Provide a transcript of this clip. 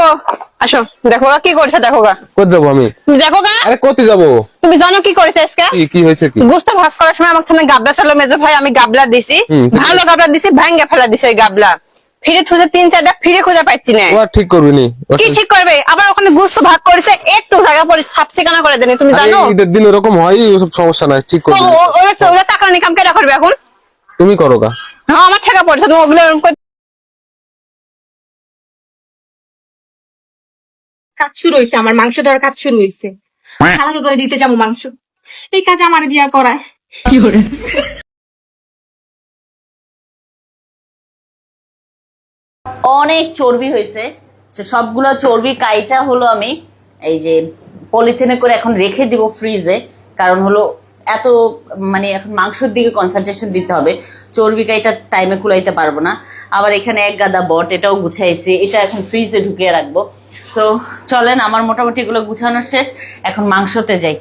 ও আসো দেখো গা কি করছে দেখো গা কোথায় যাবো আমি? তুমি দেখো গা আরে কোথায় যাবো? তুমি জানো কি করেছে আজকে কি কি হয়েছে কি? গোস্ত ভাগ করার সময় আমার সামনে গাবলা চালো মেজো ভাই আমি গাবলা দিছি ঠিক ভালো আছে। গাবলা দিছি ভাঙ্গে ফেলা দিছে ওই গাবলা ফিরে খুঁজে 3-4টা ফিরে খুঁজে পাচ্ছি না ও আর ঠিক করবি নি কি ঠিক করবে আবার ওখানে গোস্ত ভাগ করেছে একটু জায়গা পরে সাফ সিকানা করে দেনি তুমি জানো ঈদের দিন এরকম হয়, ওসব সমস্যা নাই, ঠিক তো করবি। ওরা টাকা নিকাম কেন করবে এখন তুমি করো গা। হ্যাঁ আমার টাকা পড়ছে তুমি ওগুলো এরকম কাজ শুরু হয়েছে, আমার মাংস ধরার কাজ শুরু হয়েছে। খালাকে করে দিতে যাবো মাংস, এই কাজ আমার দিয়া করায়। কি করে অনেক চর্বি হয়েছে, সবগুলো চর্বি কাইটা হলো আমি এই যে পলিথিনে করে এখন রেখে দিব ফ্রিজে। কারণ হলো এত মানে এখন মাংসের দিকে কনসেন্ট্রেশন দিতে হবে, চর্বি কাইটা টাইমে কুলাইতে পারবো না। আবার এখানে এক গাদা বট, এটাও গুছাইছি, এটা এখন ফ্রিজে ঢুকিয়ে রাখবো। তো চলেন, আমার মোটামুটি এগুলো গুছানো শেষ, এখন মাংসতে যাই।